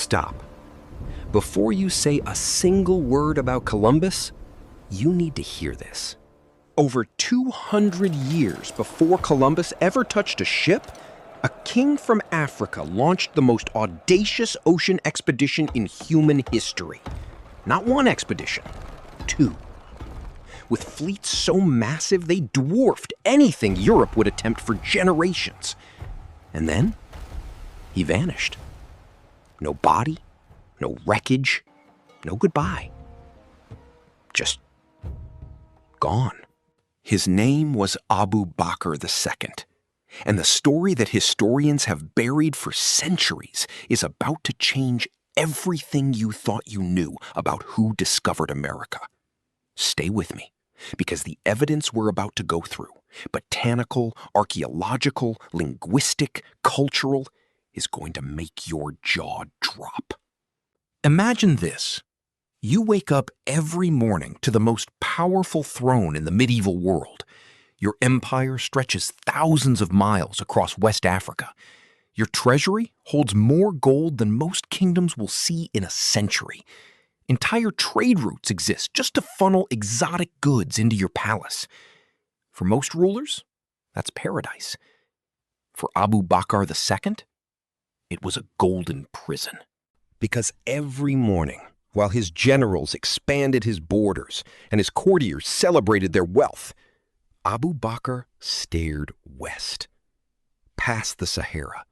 stop. Before you say a single word about Columbus, you need to hear this. Over 200 years before Columbus ever touched a ship, a king from Africa launched the most audacious ocean expedition in human history. Not one expedition, two. With fleets so massive they dwarfed anything Europe would attempt for generations. And then, he vanished. No body, no wreckage, no goodbye. Just gone. His name was Abu Bakr II, and the story that historians have buried for centuries is about to change everything you thought you knew about who discovered America. Stay with me, because the evidence we're about to go through, botanical, archaeological, linguistic, cultural, is going to make your jaw drop. Imagine this. You wake up every morning to the most powerful throne in the medieval world. Your empire stretches thousands of miles across West Africa. Your treasury holds more gold than most kingdoms will see in a century. Entire trade routes exist just to funnel exotic goods into your palace. For most rulers, that's paradise. For Abu Bakr II, it was a golden prison. Because every morning, while his generals expanded his borders and his courtiers celebrated their wealth, Abu Bakr stared west, past the Sahara,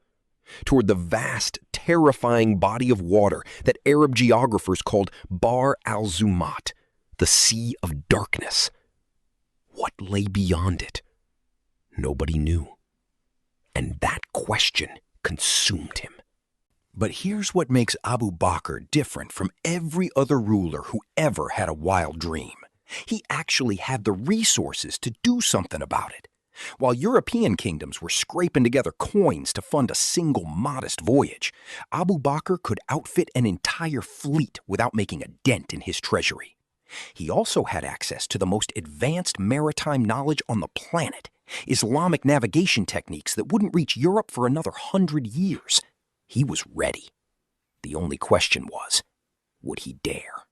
toward the vast, terrifying body of water that Arab geographers called Bahr al-Zumat, the Sea of Darkness. What lay beyond it? Nobody knew. And that question consumed him. But here's what makes Abu Bakr different from every other ruler who ever had a wild dream. He actually had the resources to do something about it. While European kingdoms were scraping together coins to fund a single modest voyage, Abu Bakr could outfit an entire fleet without making a dent in his treasury. He also had access to the most advanced maritime knowledge on the planet, Islamic navigation techniques that wouldn't reach Europe for another 100 years. He was ready. The only question was, would he dare?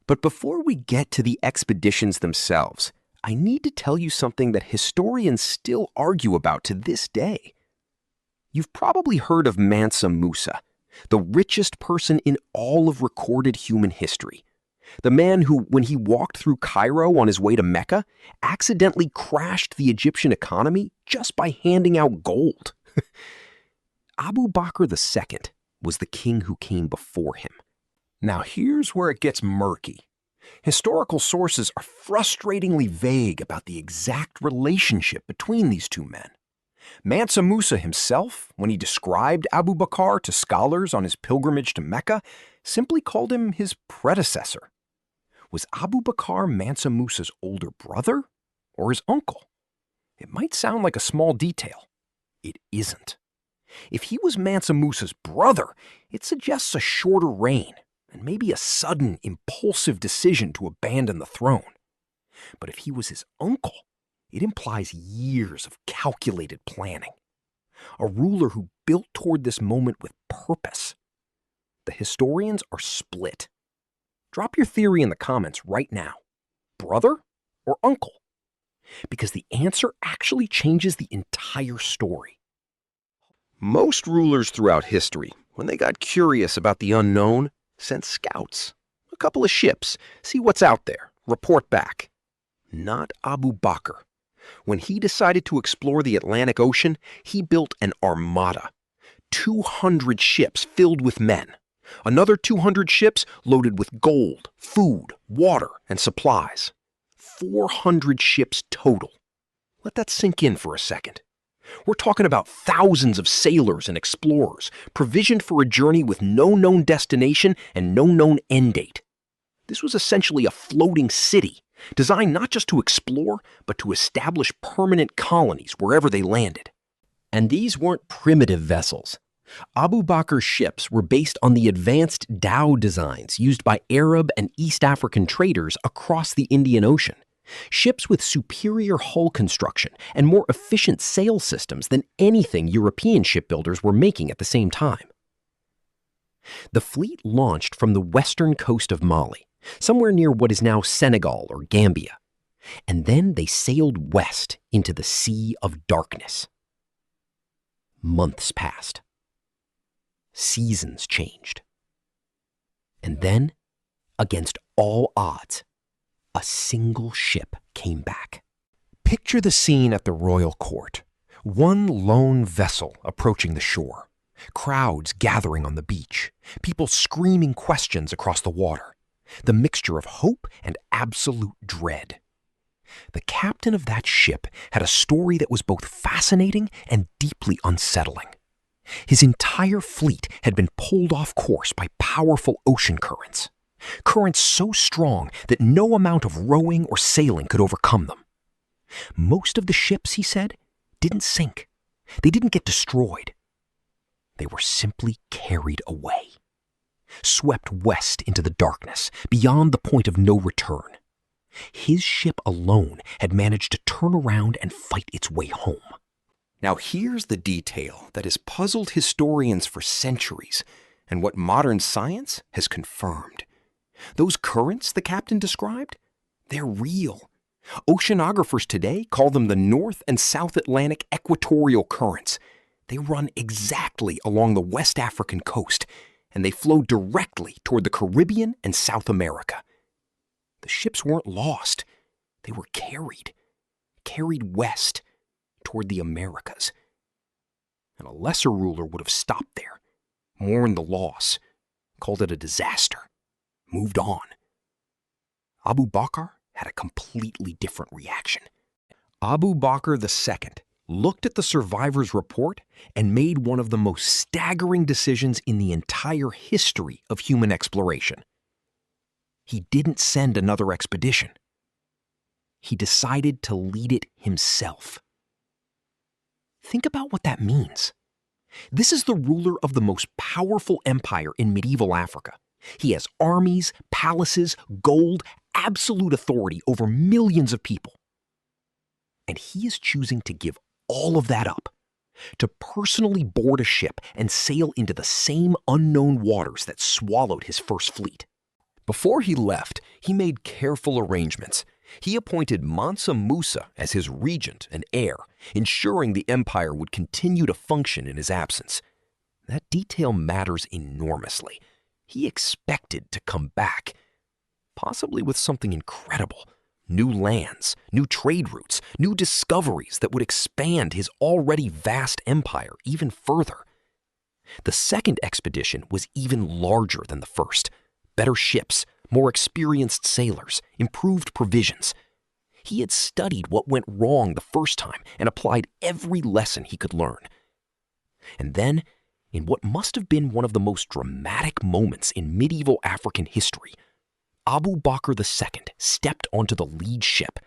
But before we get to the expeditions themselves, I need to tell you something that historians still argue about to this day. You've probably heard of Mansa Musa, the richest person in all of recorded human history. The man who, when he walked through Cairo on his way to Mecca, accidentally crashed the Egyptian economy just by handing out gold. Abu Bakr II was the king who came before him. Now here's where it gets murky. Historical sources are frustratingly vague about the exact relationship between these two men. Mansa Musa himself, when he described Abu Bakr to scholars on his pilgrimage to Mecca, simply called him his predecessor. Was Abu Bakr Mansa Musa's older brother or his uncle? It might sound like a small detail. It isn't. If he was Mansa Musa's brother, it suggests a shorter reign and maybe a sudden, impulsive decision to abandon the throne. But if he was his uncle, it implies years of calculated planning. A ruler who built toward this moment with purpose. The historians are split. Drop your theory in the comments right now. Brother or uncle? Because the answer actually changes the entire story. Most rulers throughout history, when they got curious about the unknown, sent scouts, a couple of ships, see what's out there, report back. Not Abu Bakr. When he decided to explore the Atlantic Ocean, he built an armada. 200 ships filled with men. Another 200 ships loaded with gold, food, water, and supplies. 400 ships total. Let that sink in for a second. We're talking about thousands of sailors and explorers, provisioned for a journey with no known destination and no known end date. This was essentially a floating city, designed not just to explore, but to establish permanent colonies wherever they landed. And these weren't primitive vessels. Abu Bakr's ships were based on the advanced dhow designs used by Arab and East African traders across the Indian Ocean. Ships with superior hull construction and more efficient sail systems than anything European shipbuilders were making at the same time. The fleet launched from the western coast of Mali, somewhere near what is now Senegal or Gambia, and then they sailed west into the Sea of Darkness. Months passed. Seasons changed. And then, against all odds, a single ship came back. Picture the scene at the royal court. One lone vessel approaching the shore. Crowds gathering on the beach. People screaming questions across the water. The mixture of hope and absolute dread. The captain of that ship had a story that was both fascinating and deeply unsettling. His entire fleet had been pulled off course by powerful ocean currents. Currents so strong that no amount of rowing or sailing could overcome them. Most of the ships, he said, didn't sink. They didn't get destroyed. They were simply carried away, swept west into the darkness, beyond the point of no return. His ship alone had managed to turn around and fight its way home. Now here's the detail that has puzzled historians for centuries, and what modern science has confirmed. Those currents the captain described, they're real. Oceanographers today call them the North and South Atlantic equatorial currents. They run exactly along the West African coast, and they flow directly toward the Caribbean and South America. The ships weren't lost. They were carried west toward the Americas. And a lesser ruler would have stopped there, mourned the loss, called it a disaster, moved on. Abu Bakr had a completely different reaction. Abu Bakr II looked at the survivors' report and made one of the most staggering decisions in the entire history of human exploration. He didn't send another expedition. He decided to lead it himself. Think about what that means. This is the ruler of the most powerful empire in medieval Africa. He has armies, palaces, gold, absolute authority over millions of people. And he is choosing to give all of that up, to personally board a ship and sail into the same unknown waters that swallowed his first fleet. Before he left, he made careful arrangements. He appointed Mansa Musa as his regent and heir, ensuring the empire would continue to function in his absence. That detail matters enormously. He expected to come back, possibly with something incredible. New lands, new trade routes, new discoveries that would expand his already vast empire even further. The second expedition was even larger than the first. Better ships, more experienced sailors, improved provisions. He had studied what went wrong the first time and applied every lesson he could learn. And then, in what must have been one of the most dramatic moments in medieval African history, Abu Bakr II stepped onto the lead ship,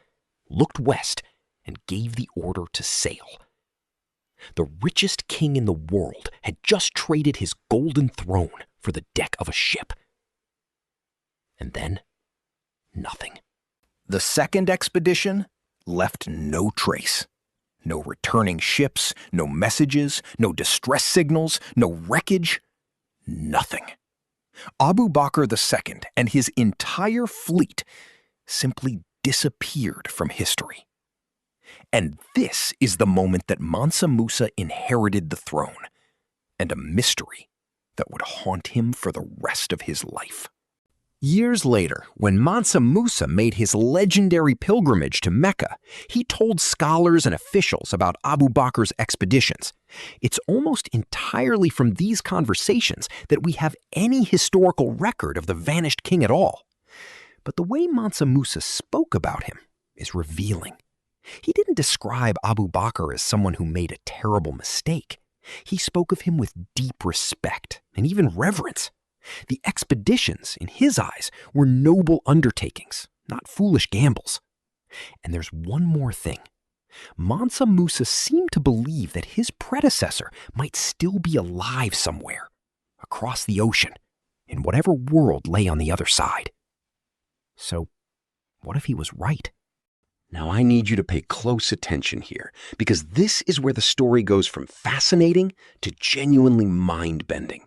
looked west, and gave the order to sail. The richest king in the world had just traded his golden throne for the deck of a ship. And then, nothing. The second expedition left no trace. No returning ships, no messages, no distress signals, no wreckage, nothing. Abu Bakr II and his entire fleet simply disappeared from history. And this is the moment that Mansa Musa inherited the throne, and a mystery that would haunt him for the rest of his life. Years later, when Mansa Musa made his legendary pilgrimage to Mecca, he told scholars and officials about Abu Bakr's expeditions. It's almost entirely from these conversations that we have any historical record of the vanished king at all. But the way Mansa Musa spoke about him is revealing. He didn't describe Abu Bakr as someone who made a terrible mistake. He spoke of him with deep respect and even reverence. The expeditions, in his eyes, were noble undertakings, not foolish gambles. And there's one more thing. Mansa Musa seemed to believe that his predecessor might still be alive somewhere, across the ocean, in whatever world lay on the other side. So, what if he was right? Now I need you to pay close attention here, because this is where the story goes from fascinating to genuinely mind-bending.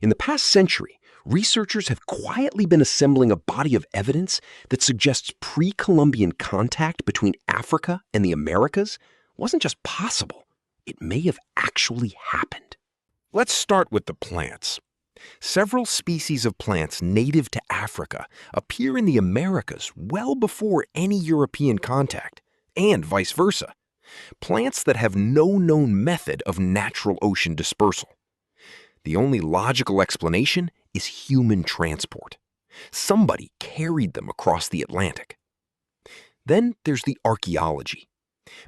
In the past century, researchers have quietly been assembling a body of evidence that suggests pre-Columbian contact between Africa and the Americas wasn't just possible, it may have actually happened. Let's start with the plants. Several species of plants native to Africa appear in the Americas well before any European contact, and vice versa. Plants that have no known method of natural ocean dispersal. The only logical explanation is human transport. Somebody carried them across the Atlantic. Then there's the archaeology.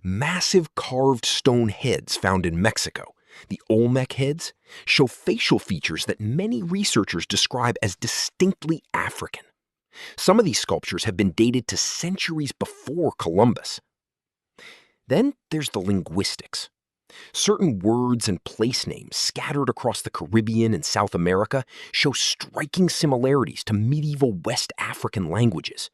Massive carved stone heads found in Mexico, the Olmec heads, show facial features that many researchers describe as distinctly African. Some of these sculptures have been dated to centuries before Columbus. Then there's the linguistics. Certain words and place names scattered across the Caribbean and South America show striking similarities to medieval West African languages.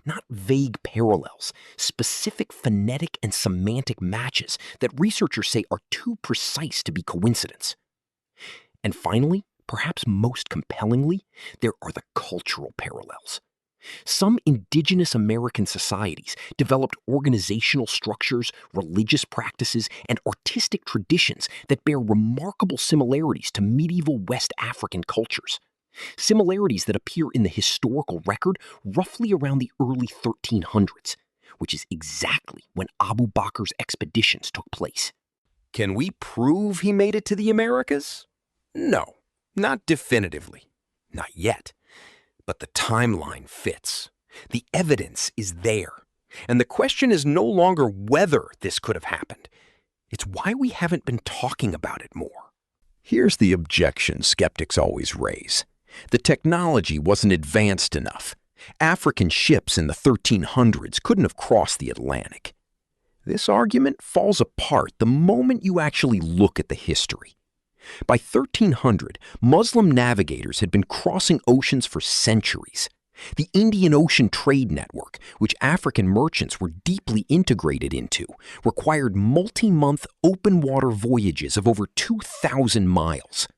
Not vague parallels, specific phonetic and semantic matches that researchers say are too precise to be coincidence. And finally, perhaps most compellingly, there are the cultural parallels. Some indigenous American societies developed organizational structures, religious practices, and artistic traditions that bear remarkable similarities to medieval West African cultures. Similarities that appear in the historical record roughly around the early 1300s, which is exactly when Abu Bakr's expeditions took place. Can we prove he made it to the Americas? No, not definitively. Not yet. But the timeline fits. The evidence is there. And the question is no longer whether this could have happened. It's why we haven't been talking about it more. Here's the objection skeptics always raise. The technology wasn't advanced enough. African ships in the 1300s couldn't have crossed the Atlantic. This argument falls apart the moment you actually look at the history. By 1300, Muslim navigators had been crossing oceans for centuries. The Indian Ocean trade network, which African merchants were deeply integrated into, required multi-month open-water voyages of over 2,000 miles.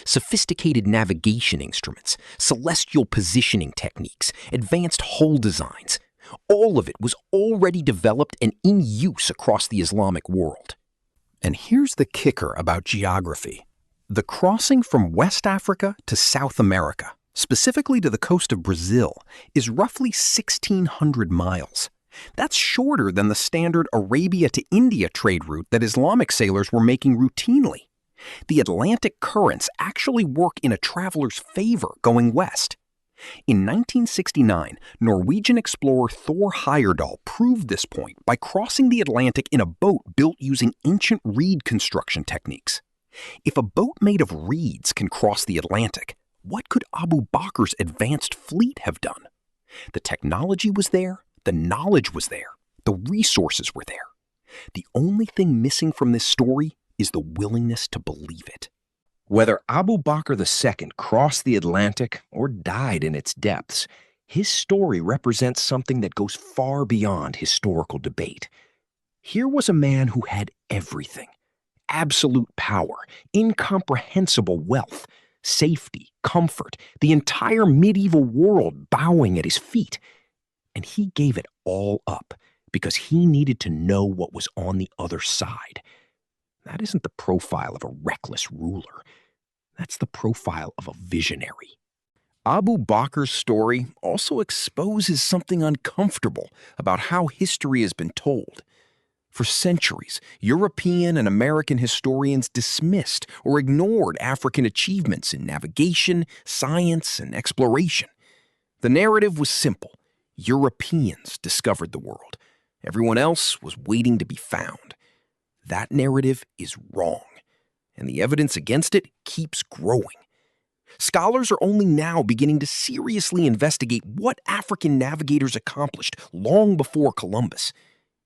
Sophisticated navigation instruments, celestial positioning techniques, advanced hull designs, all of it was already developed and in use across the Islamic world. And here's the kicker about geography. The crossing from West Africa to South America, specifically to the coast of Brazil, is roughly 1,600 miles. That's shorter than the standard Arabia to India trade route that Islamic sailors were making routinely. The Atlantic currents actually work in a traveler's favor going west. In 1969, Norwegian explorer Thor Heyerdahl proved this point by crossing the Atlantic in a boat built using ancient reed construction techniques. If a boat made of reeds can cross the Atlantic, what could Abu Bakr's advanced fleet have done? The technology was there, the knowledge was there, the resources were there. The only thing missing from this story is the willingness to believe it. Whether Abu Bakr II crossed the Atlantic or died in its depths, his story represents something that goes far beyond historical debate. Here was a man who had everything. Absolute power, incomprehensible wealth, safety, comfort, the entire medieval world bowing at his feet. And he gave it all up because he needed to know what was on the other side. That isn't the profile of a reckless ruler. That's the profile of a visionary. Abu Bakr's story also exposes something uncomfortable about how history has been told. For centuries, European and American historians dismissed or ignored African achievements in navigation, science, and exploration. The narrative was simple. Europeans discovered the world. Everyone else was waiting to be found. That narrative is wrong, and the evidence against it keeps growing. Scholars are only now beginning to seriously investigate what African navigators accomplished long before Columbus.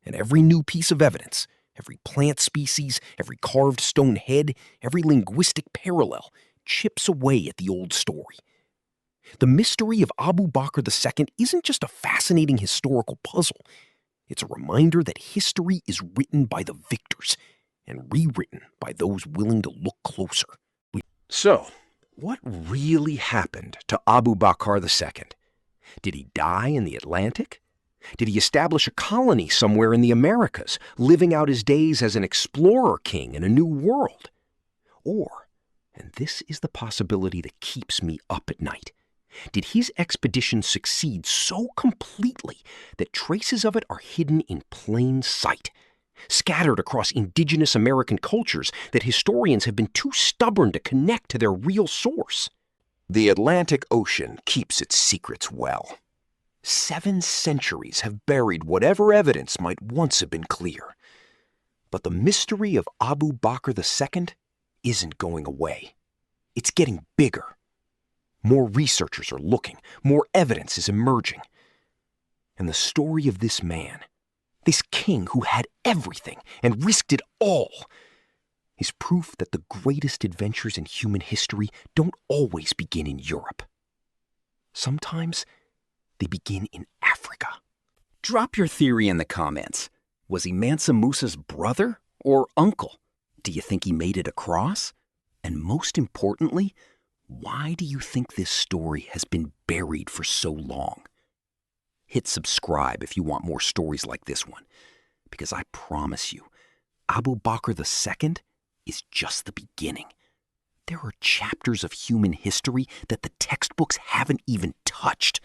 And every new piece of evidence, every plant species, every carved stone head, every linguistic parallel chips away at the old story. The mystery of Abu Bakr II isn't just a fascinating historical puzzle. It's a reminder that history is written by the victors and rewritten by those willing to look closer. So, What really happened to Abu Bakr II? Did he die in the Atlantic? Did he establish a colony somewhere in the Americas, living out his days as an explorer king in a new world? Or, and this is the possibility that keeps me up at night, did his expedition succeed so completely that traces of it are hidden in plain sight, scattered across indigenous American cultures that historians have been too stubborn to connect to their real source? The Atlantic Ocean keeps its secrets well. 7 centuries have buried whatever evidence might once have been clear. But the mystery of Abu Bakr II isn't going away. It's getting bigger. More researchers are looking, more evidence is emerging. And the story of this man, this king who had everything and risked it all, is proof that the greatest adventures in human history don't always begin in Europe. Sometimes they begin in Africa. Drop your theory in the comments. Was he Mansa Musa's brother or uncle? Do you think he made it across? And most importantly, why do you think this story has been buried for so long? Hit subscribe if you want more stories like this one, because I promise you, Abu Bakr II is just the beginning. There are chapters of human history that the textbooks haven't even touched,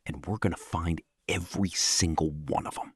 and we're going to find every single one of them.